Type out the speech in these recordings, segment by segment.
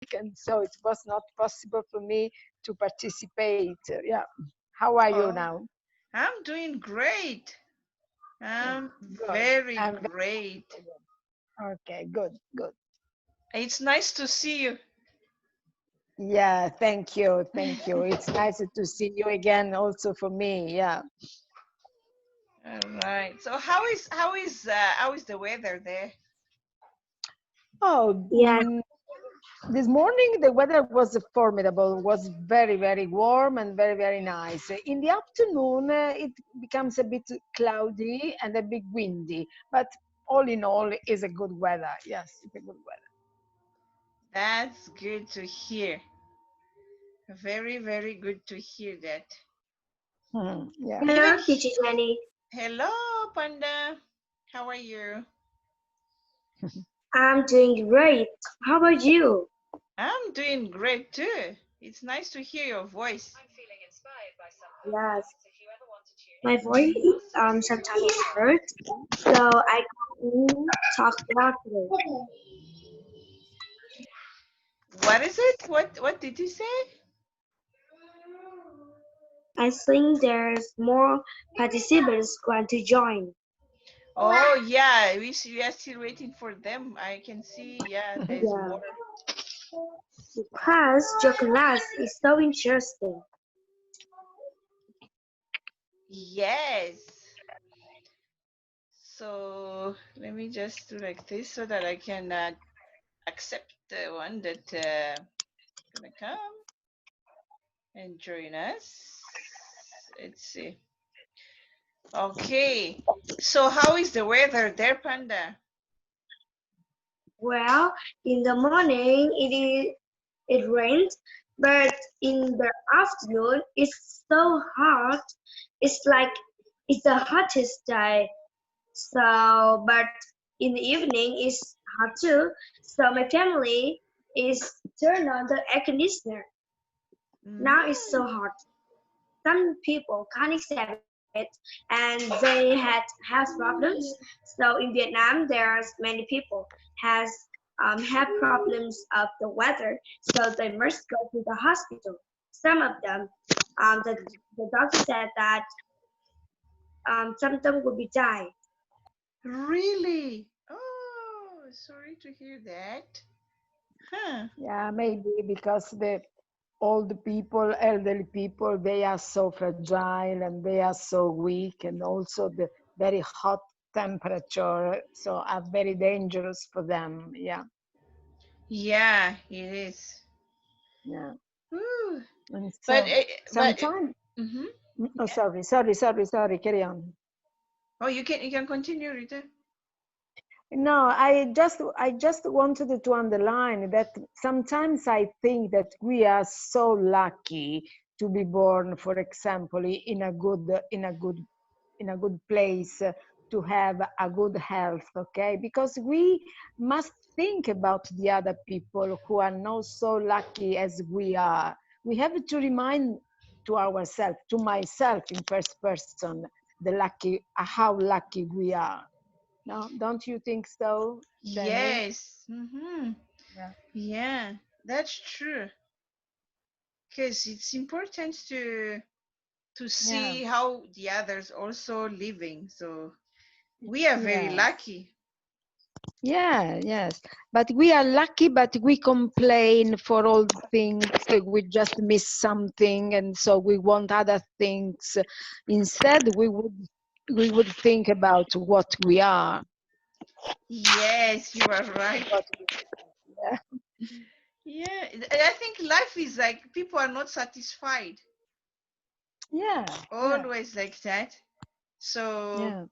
and so it was not possible for me to participate. Yeah. How are you Oh, now? I'm doing great. Yeah, I'm good. very I'm very great. good. Okay, good, good. It's nice to see you. Yeah, thank you, thank you. It's nice to see you again, also for me. Yeah. All right. So how is the weather there? Oh, Yeah, this morning the weather was formidable, was very, very warm and very, very nice. In the afternoon, it becomes a bit cloudy and a bit windy, but all in all, is a good weather. Yes, it's a good weather. That's good to hear. Very, very good to hear that. Yeah. Even hello, teacher Jenny. hello, Panda. How are you? I'm doing great. How about you? I'm doing great too. It's nice to hear your voice. Yes, my voice sometimes hurts, so I can't talk loudly. What is it? What did you say? I think there's more participants going to join. Oh yeah, we are still waiting for them. I can see, yeah, there's Yeah, more. because your class is so interesting. Yes. So let me just do like this so that I can accept the one that gonna come and join us. Let's see. Okay. So how is the weather there, Panda? Well, in the morning it rains, but in the afternoon it's so hot. It's like it's the hottest day. So, but in the evening it's hot too. So my family is turned on the air conditioner. Now it's so Mm. hot. Some people can't accept it, and they had health problems. So in Vietnam, there's many people has have problems of the weather, so they must go to the hospital. Some of them, the doctor said that some of them will be die. Really? Oh, sorry to hear that. Huh. Yeah, maybe because the old people, elderly people, they are so fragile and they are so weak, and also the very hot temperature, so are very dangerous for them. Yeah, Yeah, it is. yeah. Whew. And But so sometimes, mm-hmm. oh, Yeah. sorry, carry on. Oh, you can continue, Rita. No, I just wanted to underline that sometimes I think that we are so lucky to be born, for example, in a good place, to have a good health, okay? Because we must think about the other people who are not so lucky as we are. We have to remind to ourselves, to myself in first person, the lucky, how lucky we are. No, don't you think so, Jenny? Yes. Mm-hmm. Yeah. Yeah, that's true. Because it's important to Yeah. see how the others also living. So we are very Yes. lucky. Yeah, yes. But we are lucky, but we complain for all things. We just miss something, and so we want other things. Instead, we would think about what we are. Yes, you are right. What yeah. Yeah, I think life is like people are not satisfied. Yeah. Yeah. Always like that. So Yeah.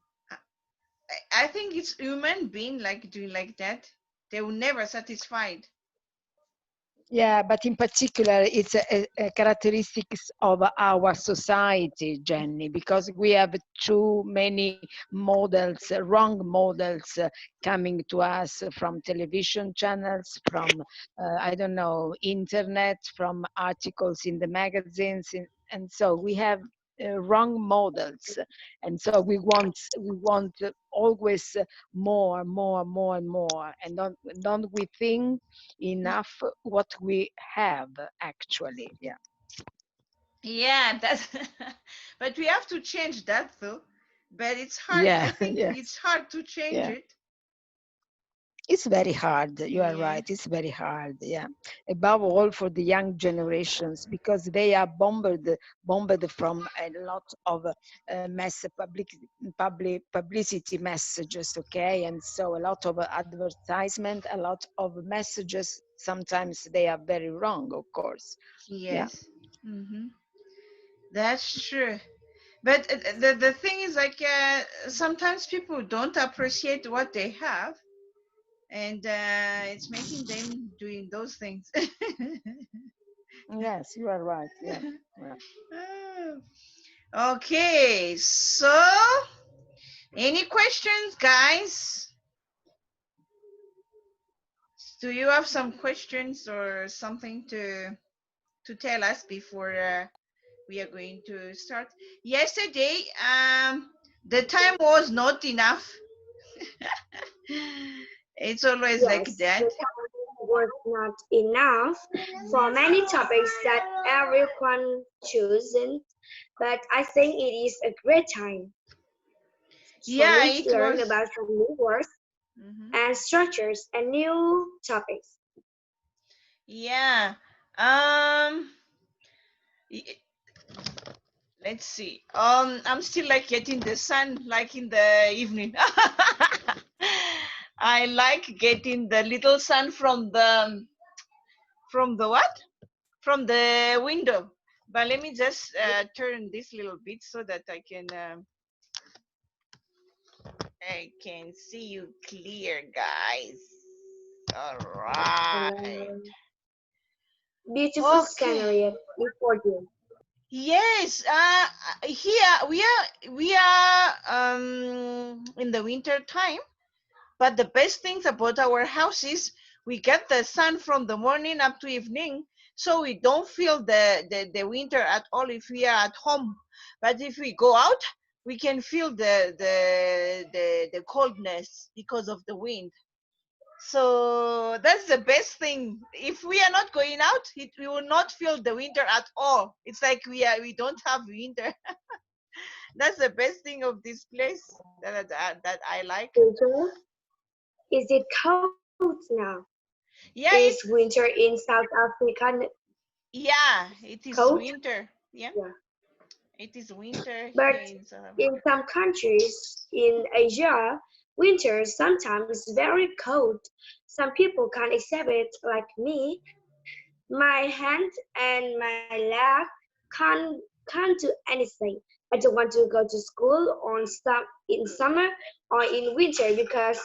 I think it's human being like doing like that. They will never satisfied. Yeah, but in particular, it's a characteristics of our society, Jenny, because we have too many models, wrong models, coming to us from television channels, from I don't know, internet, from articles in the magazines, and so we have wrong models, and so we want always more, and more, and don't we think enough what we have actually? Yeah. Yeah, that's but we have to change that though. But it's hard. Yeah. I think Yes. it's hard to change Yeah. it. It's very hard. You are Yeah. right. It's very hard. Yeah. Above all for the young generations, because they are bombarded from a lot of publicity messages. Okay, and so a lot of advertisement, a lot of messages. Sometimes they are very wrong, of course. Yeah. Yes. That's true. But the thing is, like, sometimes people don't appreciate what they have, and it's making them doing those things. Yes, you are right. Yeah. Yeah. Okay, so any questions, guys? Do you have some questions or something to tell us before we are going to start? Yesterday, the time was not enough. It's always like Yes, that. the time was not enough for many topics that everyone chosen, but I think it is a great time for Yeah, me it to learn was. about some new words and structures and new topics. Yeah. Um. y- Let's see. I'm still like getting the sun, like in the evening. I like getting the little sun from the what? From the window. But let me just turn this little bit so that I can see you clear, guys. All right. Um, Beautiful Okay. scenery before you. Yes. Here we are in the winter time. But the best things about our house is we get the sun from the morning up to evening, so we don't feel the winter at all if we are at home. But if we go out, we can feel the coldness because of the wind. So that's the best thing. If we are not going out, we will not feel the winter at all. It's like we don't have winter. That's the best thing of this place that I like. Winter? Is it cold now? Is Yeah, it's winter in South Africa Yeah, it is cold? winter. Yeah, Yeah. it is winter But here in South in Africa. some countries in Asia, winter is sometimes very cold. Some people can't accept it, like me. My hand and my leg can't can't do anything. I don't want to go to school on in summer or in winter because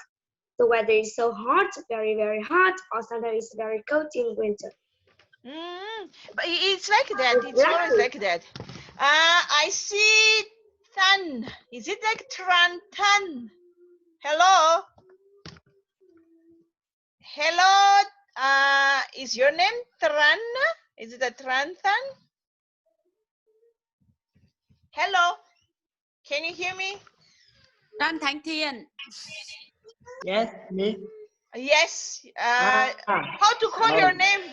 the weather is so hot, very very hot, or sometimes it's very cold in winter. But it's like that. It's It's always lucky. like that. I see Tan. Is it like Tran Tan? Hello, hello. Is your name Tran? Is it a Tran Tan? Hello, can you hear me? Trân Thánh Thiên. Yes, Miss. Yes. Ah, How to call your oh, name?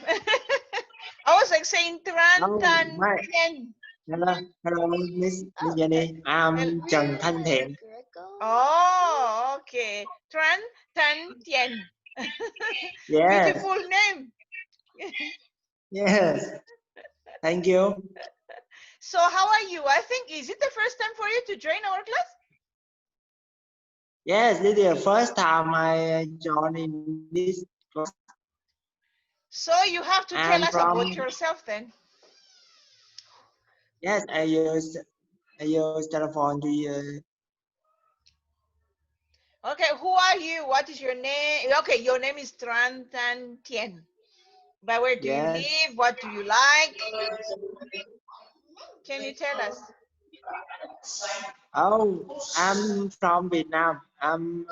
I was like saying Tran oh, Tan my. Tien. Hello, Miss Jenny. I'm Trần Thanh Thiện. Oh, okay. Tran Tan Tien. Yes, Beautiful name. yes. Thank you. So how are you? I think, is it the first time for you to join our class? Yes, this is the first time I join in this class. So you have to tell I'm us about from, yourself then. yes, I use telephone to Okay, who are you? What is your name? Okay, your name is Tran Tan Tien. But where do you yes. live? What do you like? Can you tell us? Oh, I'm from Vietnam. I'm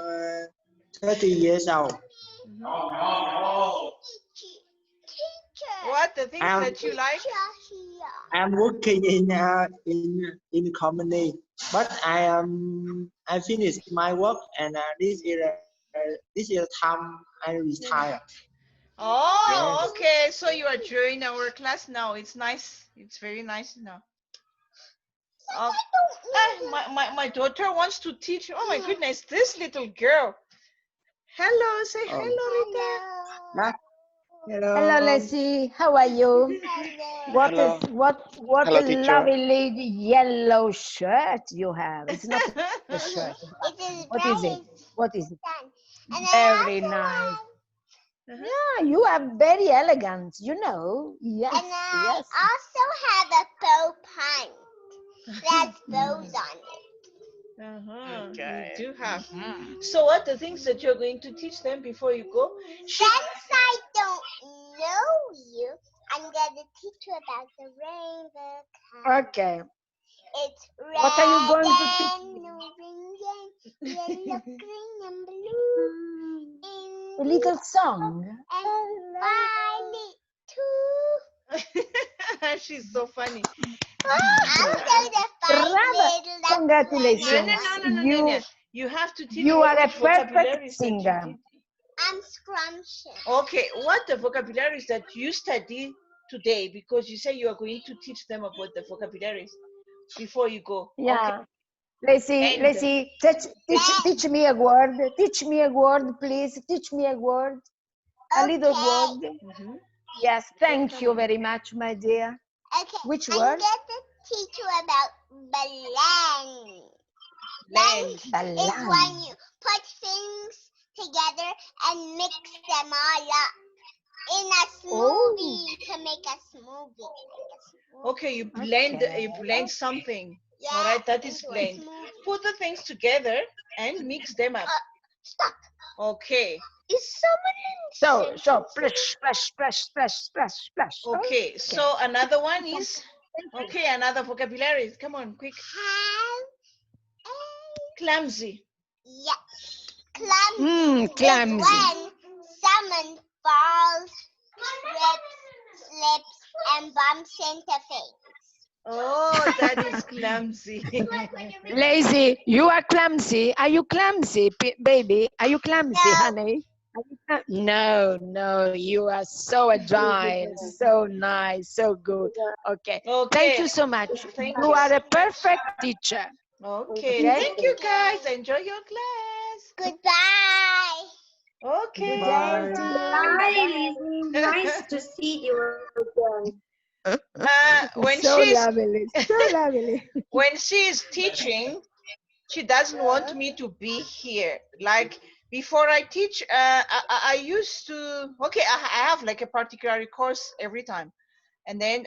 30 years old. Wow, what the things I'm, that you like? I'm working in company, but I finished my work and this is the time I retire. Oh, Yes. okay. So you are joining our class now. It's nice. It's very nice now. My daughter wants to teach. Oh my goodness, this little girl. Hello, say Oh, hello, that, Hello, hello. Leslie. How are you? What is Hello. what Hello, a teacher. lovely yellow shirt you have. It's not a shirt. What is it? What is it? Very nice. Yeah, you are very elegant. You know. Yes, And I yes. also have a bow pint that bows on it. You Okay. do have. Mhm. So what the things that you're going to teach them before you go? Since I don't know you, I'm gonna teach you about the rainbow color. Okay. It's What are you red going to teach and me? orange and yellow, green and blue, A little indigo song. and violet too. She's so funny. Also the five Bravo! little ducks when I Congratulations. was You have to teach You what, are a which perfect vocabularies that you singer. did. I'm scrumptious. Okay, what the vocabularies that you study today, because you say you are going to teach them about the vocabularies before you go. Okay. Yeah. Lacey, And Lacey, teach me a word. Teach me a word, please. Teach me a word. A little Okay. word. Yes, thank you very much, my dear. Okay. Which I'm word? gonna teach you about blend. blend. Blend is when you put things together and mix them all up. In a smoothie, you can make a smoothie. Okay, you blend Okay. something. Yeah, All right, that is into a blend. smoothie. Put the things together and mix them up. Stop. Okay. Is someone in So, splash, splash, splash, splash, splash, splash. Okay. So another one is another vocabulary. Come on, quick. Have Clumsy. yes. Clumsy is Clumsy. when someone falls, trips, slips, and bumps into things. Oh, that is clumsy. Lazy, you are clumsy. Are you clumsy, baby? Are you clumsy, No. honey? No, no, you are so agile, so nice, so good. Okay. Thank Okay. you so much. Thank You you are so a much. perfect teacher. Okay. Okay. Thank you guys. Enjoy your class. Goodbye. Okay. Good day Bye. to you. Bye, Bye-bye. Lizzie. Nice to see you again. When So she's lovely, so lovely. when she's teaching, she doesn't want me to be here. Like before I teach, I used to. Okay, I have like a particular course every time, and then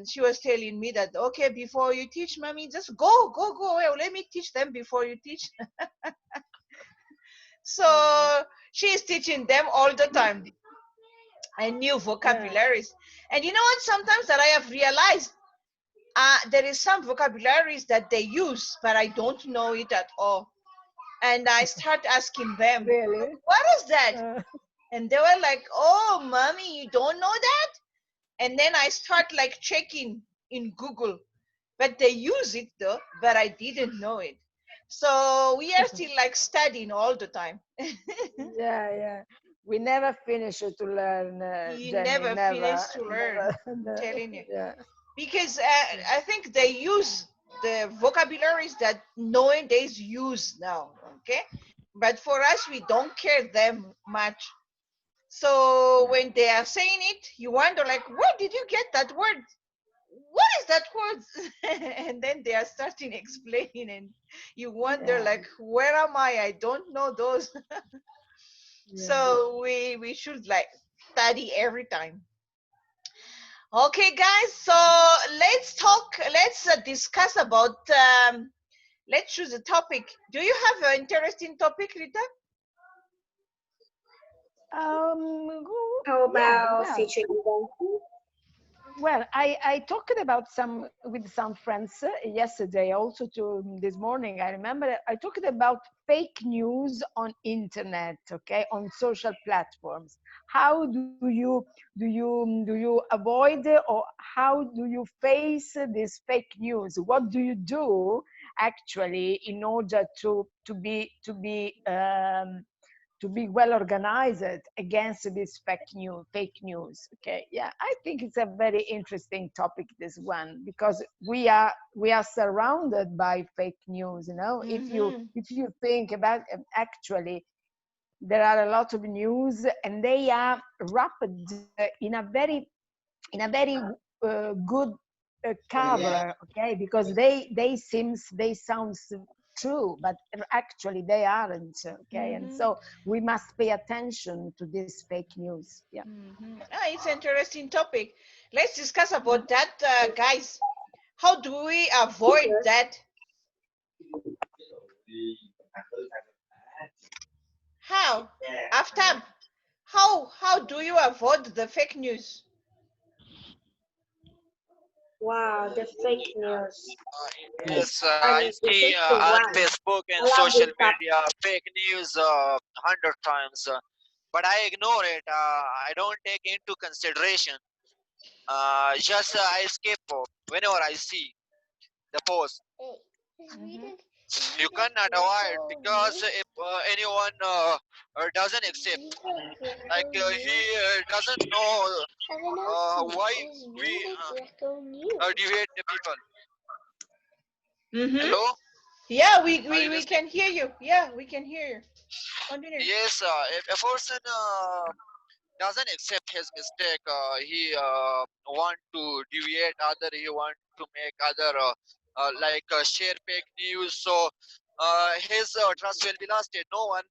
she was telling me that okay, before you teach, mommy, just go away. Let me teach them before you teach. So she's teaching them all the time and new vocabularies. And you know what? Sometimes that I have realized there is some vocabularies that they use, but I don't know it at all. And I start asking them, Really? what is that? And they were like, oh, mommy, you don't know that? And then I start like checking in Google, but they use it though, but I didn't know it. So we are still like studying all the time. Yeah. We never finish to learn, You Jenny. never Never, finish to learn, never. I'm No. telling you. Yeah. Because I think they use the vocabularies that nowadays use now, okay? But for us, we don't care them much. So when they are saying it, you wonder like, where did you get that word? What is that word? And then they are starting explaining, and you wonder Yeah. like, where am I? I don't know those. So we should like study every time. Okay, guys. So let's discuss about. Let's choose a topic. Do you have an interesting topic, Rita? How Yeah, about well, future events? Well, I talked about with some friends yesterday, also to this morning. I remember I talked about fake news on internet, okay, on social platforms. How do you avoid or how do you face this fake news? What do you do actually in order to be well organized against this fake news. Okay, yeah, I think it's a very interesting topic, this one, because we are surrounded by fake news. You know, if you think about it, actually, there are a lot of news, and they are wrapped in a very good cover, okay, because they sound true, but actually they aren't, okay, and so we must pay attention to this fake news. Yeah. It's an interesting topic. Let's discuss about that, guys. How do we avoid that? How? After, how do you avoid the fake news? Wow, the fake news. Yes, An I see interesting on one. Facebook I and love social this topic. media fake news 100 times, but I ignore it. I don't take into consideration. Just I skip whenever I see the post. You cannot avoid because if anyone doesn't accept, like he doesn't know why we deviate the people. Hello, Yeah, are you we listening? can hear you. Yeah, we can hear you. Continue. Yes, if a person doesn't accept his mistake, he want to deviate other, he want to make other like share fake news, so his trust will be lost. No one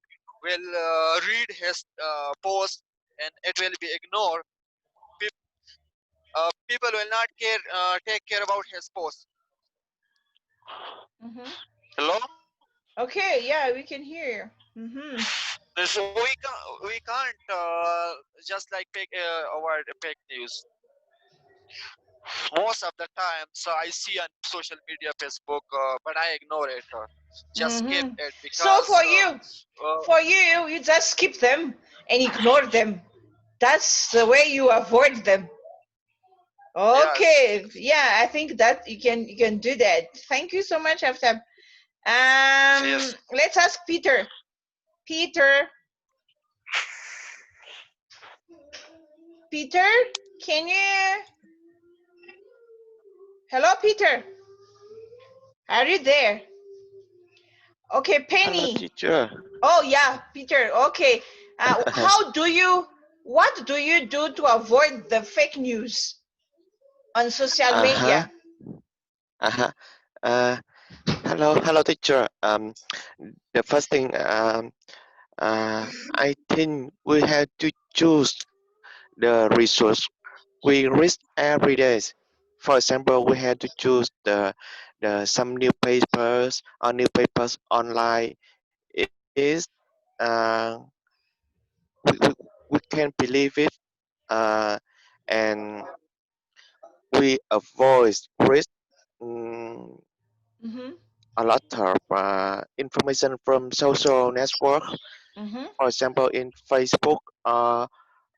will read his post, and it will be ignored. People will not take care about his post. Hello. Okay, yeah, we can hear you. So we can't just like avoid fake news. Most of the time, so I see on social media, Facebook, but I ignore it, just skip it, So because for you, you just skip them and ignore them. That's the way you avoid them. yes, Okay, yeah, I think that you can do that. Thank you so much, Aftab. yes. Let's ask Peter. Peter, Peter, can you? Hello, Peter. Are you there? Okay, Hello, Penny. teacher. Oh yeah, Peter. Okay. What do you do to avoid the fake news on social Uh-huh. media? Uh-huh. Uh, hello, teacher. The first thing, I think we have to choose the resource we read every day. For example, we have to choose some newspapers online is uh, we, we, we can believe it, uh, and we avoid read mm, Mhm. a lot of information from social network. Mhm. For example, in Facebook,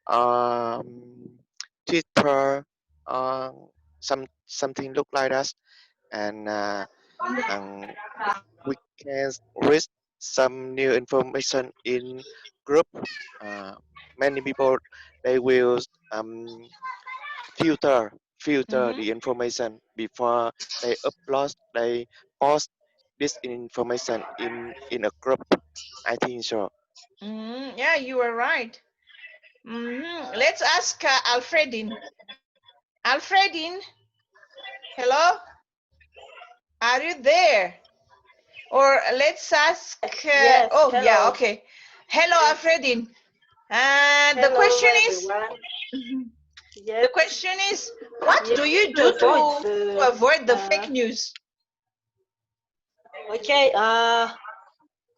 um, Twitter, uh, something look like that, and and we can read some new information in group. Uh, Many people they will um, filter filter Mhm. the information before they post this information in a group. I think so. Yeah, you are right. Let's ask Alfredin. Alfredin, hello, are you there? Or let's ask. Yes, Oh yeah, hello. okay. Hello, Yes, Alfredin. And the hello question is. everyone. The Yes, question is, what do yes, you to do avoid to avoid the fake news? okay,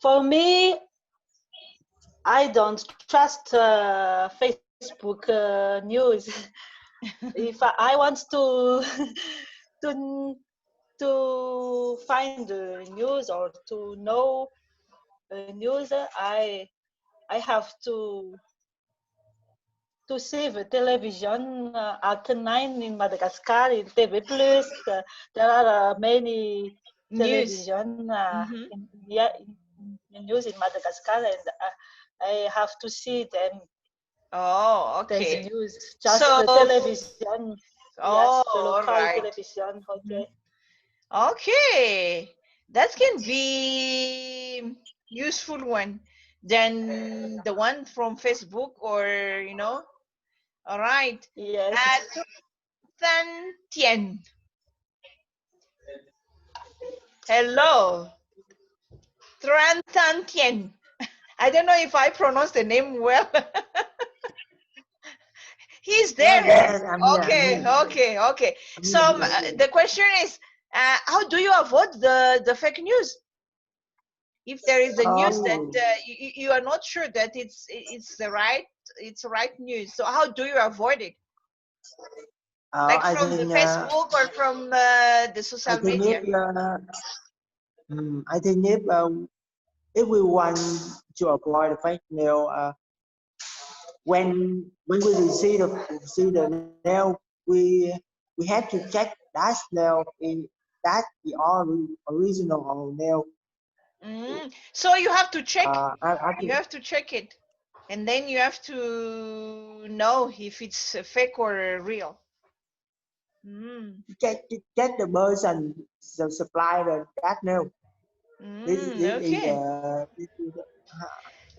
for me, I don't trust Facebook news. if I want to to to find the news or to know news, I have to see the television at 9 in Madagascar in TV Plus. There are many News. television Mm-hmm. in news in Madagascar, and I have to see them. Oh, There's okay. news, just So, the television. Yes, oh, the all local right. television. Okay. Okay, that can be useful one than the one from Facebook or All right. Yes. Tan Tien. Hello. Tran Tan Tien. I don't know if I pronounced the name well. He's there. Yes, I'm here. I'm Okay, here. okay. I'm So here. I'm here. the question is, how do you avoid the fake news? If there is a news that Oh, you are not sure that it's the right news, so how do you avoid it? Like I from the think Facebook or from the I social think media? I think if we want to avoid the fake news, when we see the nail, we have to check that nail in that the original nail. So you have to check. I You think have to check it, and then you have to know if it's fake or real. check the person the supplier that nail. This Okay. is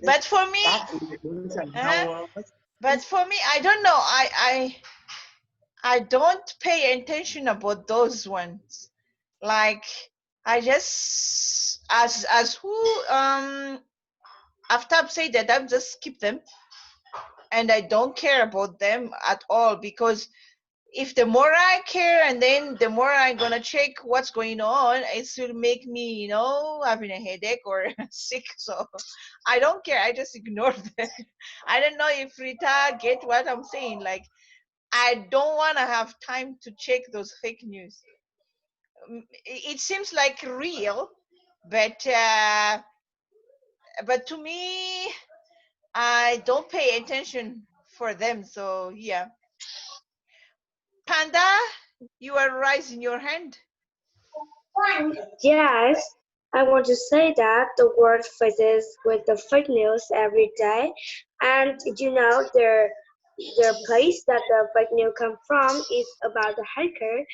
But for me, that is the person uh, how but for me, I don't know. I don't pay attention about those ones. Like I just as who after I've said that, I've just skip them, and I don't care about them at all, because if the more I care and then the more I'm gonna check what's going on, it will make me, having a headache or sick. So I don't care. I just ignore them. I don't know if Rita get what I'm saying. Like, I don't want to have time to check those fake news. It seems like real, but to me, I don't pay attention for them. So yeah. Panda, you are raising your hand. Yes, I want to say that the world faces with the fake news every day, and the place that the fake news come from is about the hacker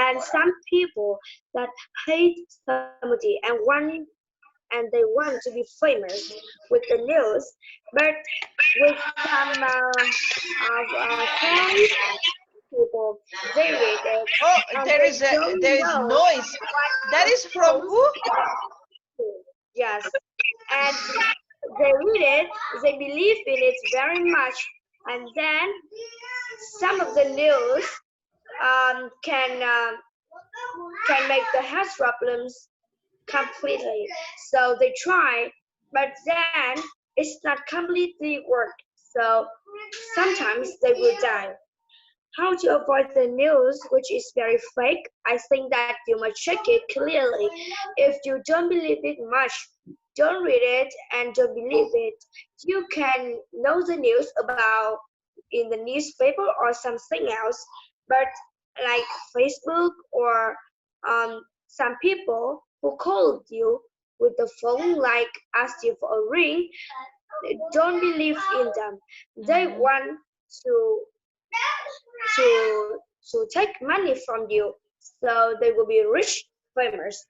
and some people that hate somebody and they want to be famous with the news, but with some kind people they read it Oh, and there they is don't there is know noise. what That are is from supposed who? to. Yes, and they read it, they believe in it very much, and then some of the news can make the health problems completely. So they try, but then it's not completely work. So sometimes they will die. How to avoid the news which is very fake? I think that you must check it clearly. If you don't believe it much, don't read it and don't believe it. You can know the news about in the newspaper or something else, but like Facebook or some people who called you with the phone like asked you for a ring, don't believe in them. They want to to take money from you, so they will be rich, famous.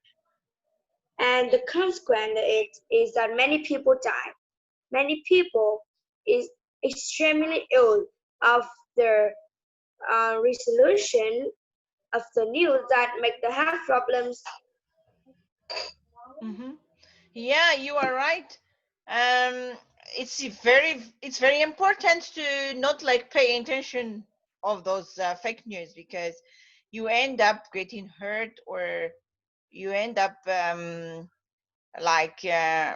And the consequence is that many people die. Many people is extremely ill of the resolution of the news that make the health problems. Yeah, you are right. Um, it's very important to not like pay attention of those fake news, because you end up getting hurt, or you end up like uh,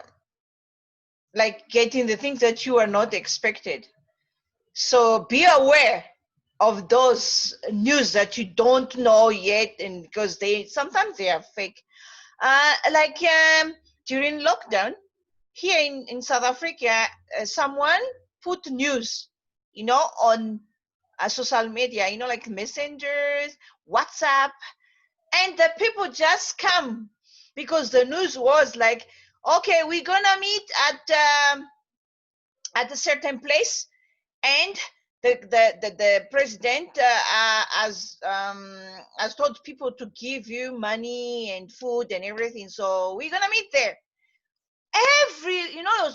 like getting the things that you are not expected. So be aware of those news that you don't know yet, and because sometimes they are fake. Like during lockdown here in South Africa, someone put news, on social media, like messengers, WhatsApp, and the people just come because the news was like, okay, we're gonna meet at a certain place, and the president has told people to give you money and food and everything, so we're gonna meet there.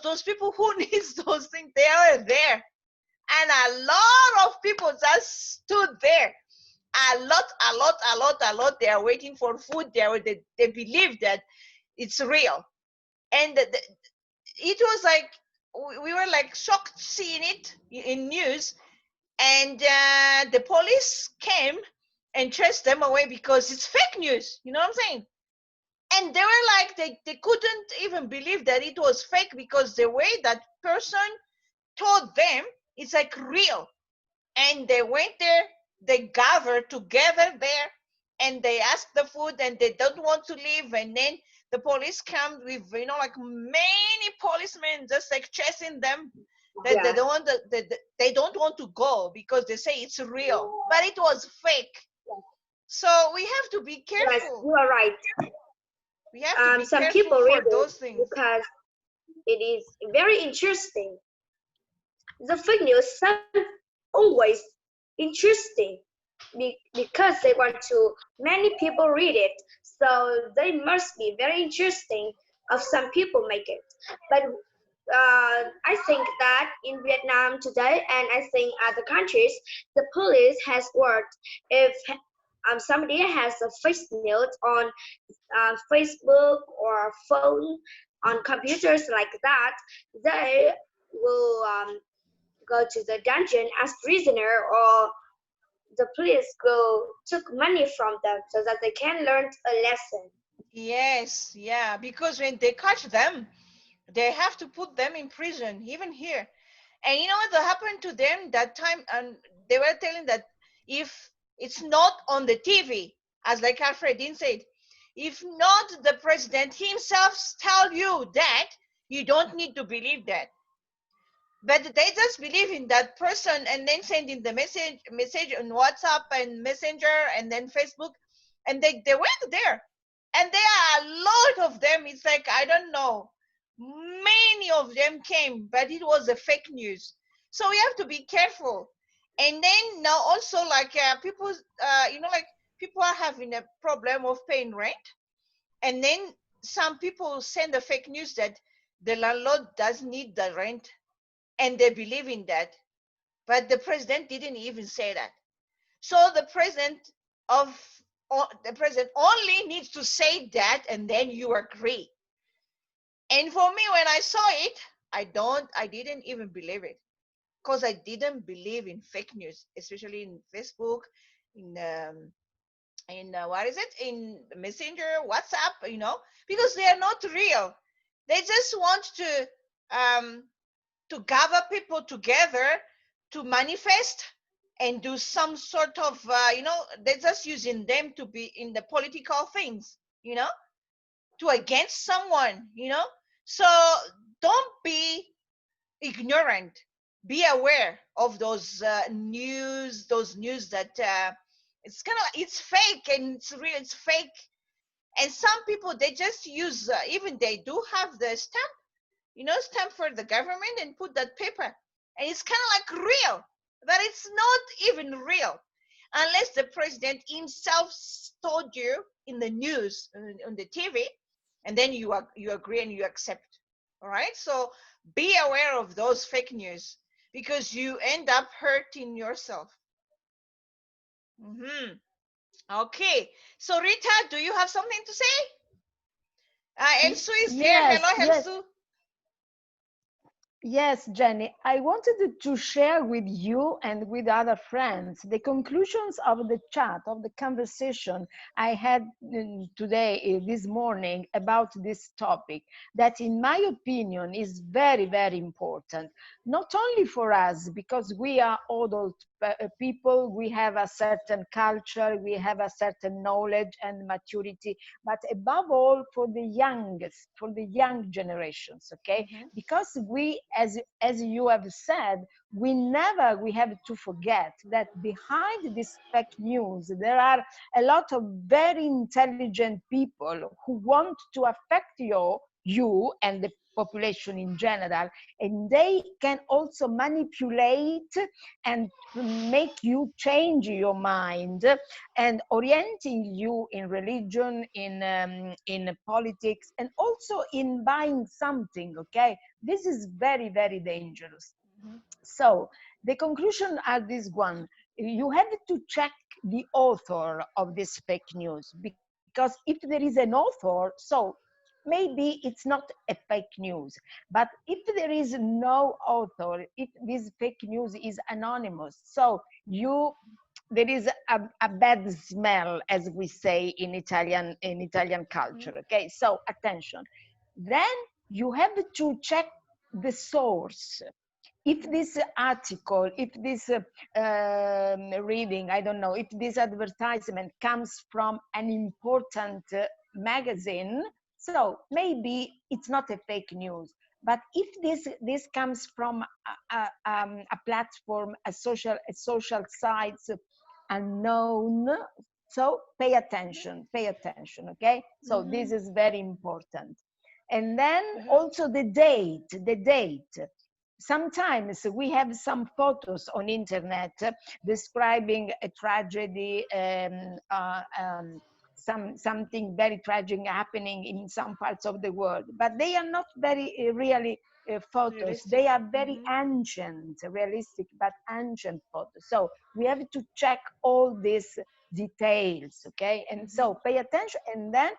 Those people who needs those things, they are there, and a lot of people just stood there, a lot. They are waiting for food. They believe that it's real, and it was like we were like shocked seeing it in news, and the police came and chased them away because it's fake news. You know what I'm saying? And they were like, they couldn't even believe that it was fake, because the way that person told them, it's like real. And they went there, they gathered together there, and they asked the food, and they don't want to leave. And then the police come with, like many policemen just like chasing them. That they don't want to go because they say it's real, but it was fake. So we have to be careful. Yes, you are right. We have to be Some careful people for read those it things. because it is very interesting. The fake news sounds always interesting because they want to many people read it, so they must be very interesting if some people make it. But I think that in Vietnam today, and I think other countries, the police has worked. If somebody has a fake news on Facebook or phone, on computers like that, they will go to the dungeon as prisoner, or the police go took money from them so that they can learn a lesson. Yes, yeah, because when they catch them, they have to put them in prison, even here. And you know what happened to them that time? And they were telling that if it's not on the TV, as like Alfredine said, if not the president himself tell you that, you don't need to believe that. But they just believe in that person and then sending the message on WhatsApp and Messenger and then Facebook, and they went there. And there are a lot of them. It's like, I don't know, many of them came, but it was a fake news. So we have to be careful. And then now also, like people, like people are having a problem of paying rent, and then some people send the fake news that the landlord does need the rent, and they believe in that. But the president didn't even say that. So the president only needs to say that, and then you agree. And for me, when I saw it, I didn't even believe it, because I didn't believe in fake news, especially in Facebook, in what is it, in Messenger, WhatsApp, because they are not real. They just want to gather people together to manifest and do some sort of, they're just using them to be in the political things, to against someone, So don't be ignorant. Be aware of those news that it's kind of, it's fake and it's real, it's fake. And some people, they just use, even they do have the stamp, stamp for the government, and put that paper. And it's kind of like real, but it's not even real. Unless the president himself told you in the news, on the TV, and then you agree and you accept. All right? So be aware of those fake news, because you end up hurting yourself. Okay. So Rita, do you have something to say? Elsu is there. Yes, Hello, yes. Elsu. Yes, Jenny, I wanted to share with you and with other friends the conclusions of the chat, of the conversation I had today, this morning, about this topic, that in my opinion is very, very important, not only for us, because we are adult people, we have a certain culture, we have a certain knowledge and maturity, but above all for the youngest, for the young generations, okay? Because we, as you have said, we have to forget that behind this fake news, there are a lot of very intelligent people who want to affect you and the population in general, and they can also manipulate and make you change your mind and orienting you in religion, in politics, and also in buying something, okay? This is very, very dangerous. So the conclusion are this one: you have to check the author of this fake news, because if there is an author, so maybe it's not a fake news. But if there is no author, if this fake news is anonymous, so there is a bad smell, as we say in Italian culture, okay? So attention. Then you have to check the source. If this article, if this reading, I don't know, if this advertisement comes from an important magazine, so maybe it's not a fake news. But if this comes from a platform, a social sites unknown, so pay attention, okay? So this is very important. And then also the date. Sometimes we have some photos on internet describing a tragedy, something very tragic happening in some parts of the world, but they are not very really photos. Realistic. They are very ancient, realistic, but ancient photos. So we have to check all these details, okay? And so pay attention. And then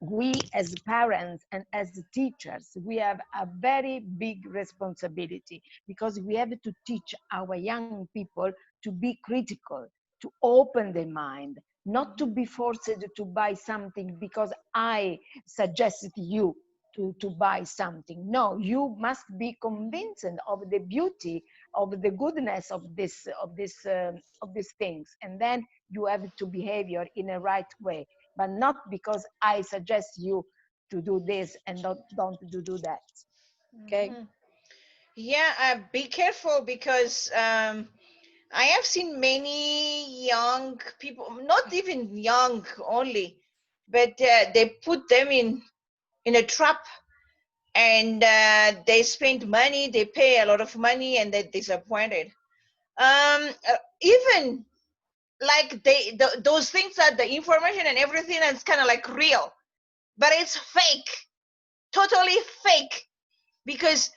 we as parents and as teachers, we have a very big responsibility, because we have to teach our young people to be critical, to open their mind, not to be forced to buy something because I suggested you to buy something. No, you must be convinced of the beauty, of the goodness of these things, and then you have to behave in a right way, but not because I suggest you to do this and don't do that. Okay. Yeah, be careful, because I have seen many young people, not even young only, but they put them in a trap, and they spend money, they pay a lot of money, and they're disappointed. Even like those things are the information and everything, and it's kind of like real, but it's fake, totally fake. Because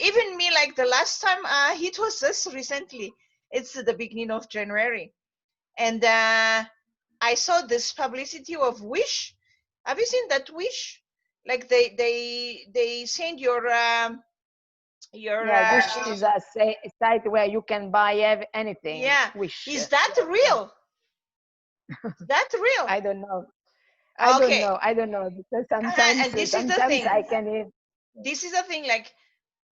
even me, like the last time, it was just recently, it's the beginning of January, and I saw this publicity of Wish. Have you seen that Wish? Like they send your Yeah, Wish is a site where you can buy anything. yeah. Wish. Is that real? Is that real? I don't know. I Okay. don't know because And this is the sometimes thing. I can. This is the thing. Like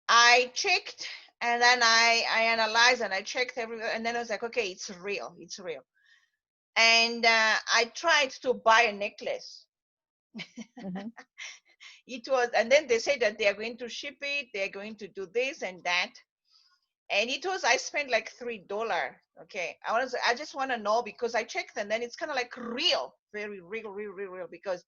I checked, and then I analyzed and I checked everywhere, and then I was like, okay, it's real. It's real. And I tried to buy a necklace. It was, and then they said that they are going to ship it. They are going to do this and that. And it was, I spent like $3. Okay, I just want to know, because I checked, and then it's kind of like real, very real, because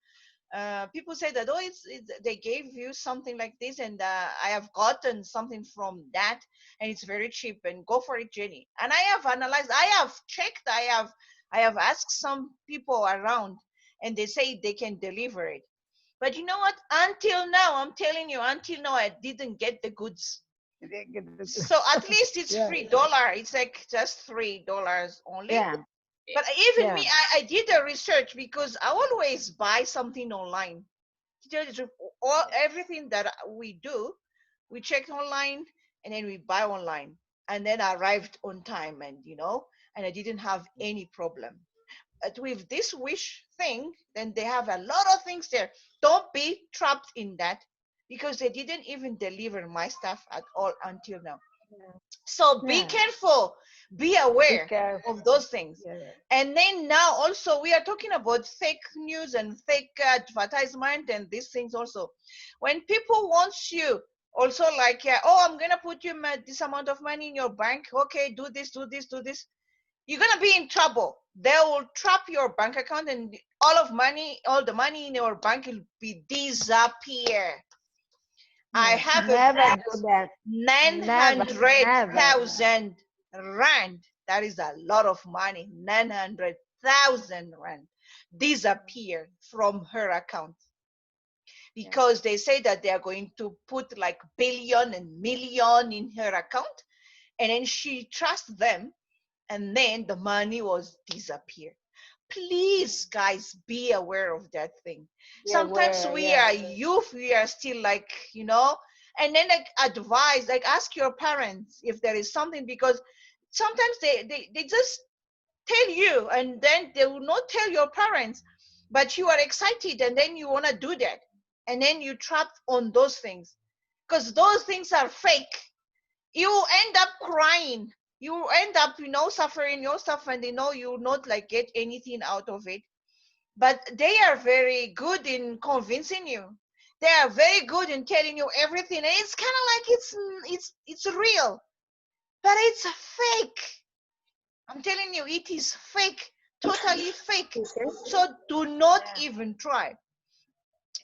people say that, oh, it's they gave you something like this, and I have gotten something from that, and it's very cheap, and go for it, Jenny. And I have analyzed, I have checked, I have asked some people around, and they say they can deliver it. But you know what? Until now, I'm telling you, until now, I didn't get the goods. So at least it's $3. It's like just $3 only. Yeah. But even me, I did a research, because I always buy something online. To tell you the truth, everything that we do, we check online, and then we buy online, and then I arrived on time, and and I didn't have any problem. But with this Wish thing, then they have a lot of things there. Don't be trapped in that, because they didn't even deliver my stuff at all until now. So be Yeah. careful, be Be aware careful. of those things. Yeah. And then now also we are talking about fake news and fake advertisement and these things also. When people wants you also like, oh, I'm gonna put you this amount of money in your bank. Okay, do this, do this, do this. You're gonna be in trouble. They will trap your bank account and all the money in your bank will be disappear. I Yeah. have a Never friend, do that. Never, never. 900,000 rand. That is a lot of money. 900,000 rand disappeared from her account because they say that they are going to put like billion and million in her account, and then she trusts them, and then the money was disappeared. Please, guys, be aware of that thing. Be Sometimes aware. we Yeah. are youth, we are still like, and then like advise, like ask your parents if there is something, because sometimes they just tell you and then they will not tell your parents, but you are excited and then you want to do that. And then you trapped on those things because those things are fake. You end up crying, you end up suffering yourself, and you will not like get anything out of it. But they are very good in convincing you, they are very good in telling you everything, and it's kind of like it's real, but it's fake. I'm telling you, it is fake, totally fake. So do not even try.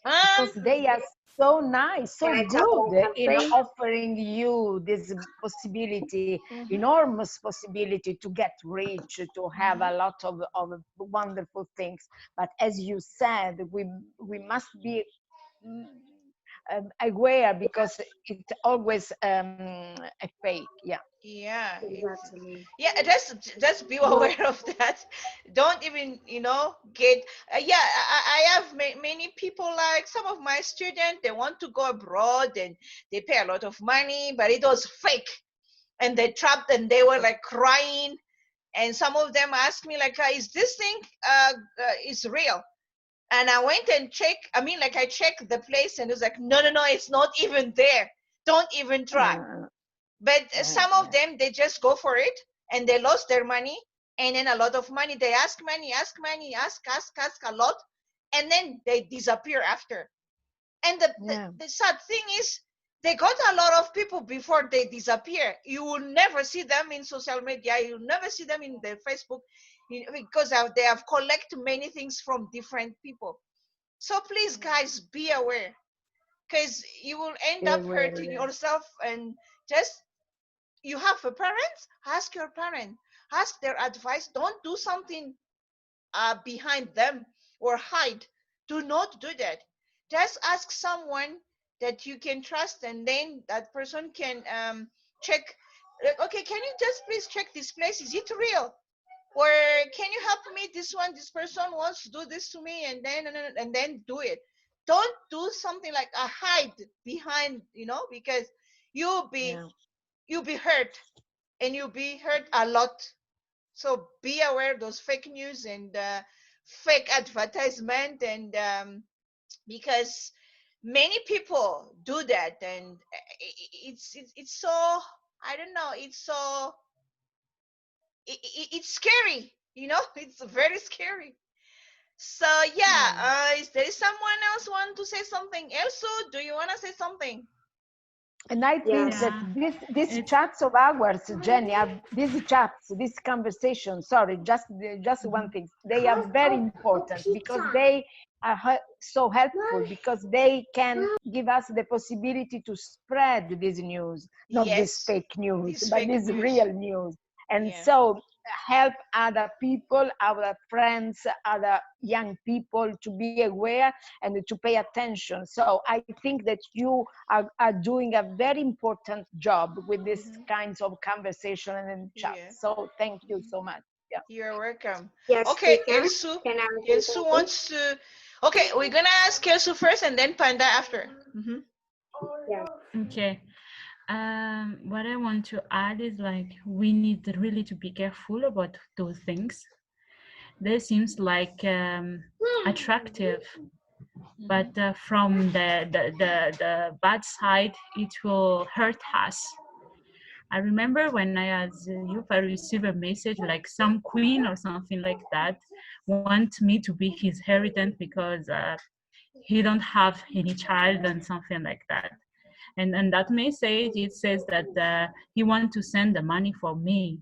Because they are so nice, so Can I talk good about in something? offering you this possibility, enormous possibility to get rich, to have a lot of wonderful things. But as you said, we must be aware because it's always a fake. Yeah. Yeah, Exactly. just be aware of that. Don't even get yeah. I have many people, like some of my students, they want to go abroad and they pay a lot of money, but it was fake, and they trapped and they were like crying. And some of them asked me like, is this thing is real? And I went and checked. I mean, like I checked the place, and it was like, no, no, no, it's not even there. Don't even try. But some of them, they just go for it and they lost their money. And then a lot of money, they ask money, ask money, ask a lot. And then they disappear after. And the sad thing is, they got a lot of people before they disappear. You will never see them in social media. You'll never see them in their Facebook because they have collected many things from different people. So please, guys, be aware, because you will end up hurting yourself. And just, you have a parent, ask your parent, ask their advice. Don't do something behind them or hide. Do not do that. Just ask someone that you can trust, and then that person can check, like, okay, can you just please check this place, is it real? Or can you help me, this person wants to do this to me, and then do it. Don't do something like a hide behind, because you'll be hurt, and you'll be hurt a lot. So be aware of those fake news and fake advertisement, and because many people do that, and it's so, I don't know, it's so it's scary, it's very scary. So yeah, is there someone else want to say something else? So do you want to say something? And I think that these chats of ours, Jenny, these chats, this conversation, sorry, just one thing, they are very important because they are so helpful, because they can give us the possibility to spread this news, not this fake news, but this real news. And so help other people, our friends, other young people to be aware and to pay attention. So I think that you are doing a very important job with this kinds of conversation and chat. So thank you so much. Yeah. You're welcome. Yes, Okay, can. Elsu. Can I say Elsu something? wants to. Okay, we're gonna ask Elsu first and then Panda after. Yeah. Okay. What I want to add is like we need really to be careful about those things. They seems like attractive, but from the bad side, it will hurt us. I remember when I was youth, I received a message like some queen or something like that want me to be his inheritance because he don't have any child and something like that. And that message, it says that he want to send the money for me.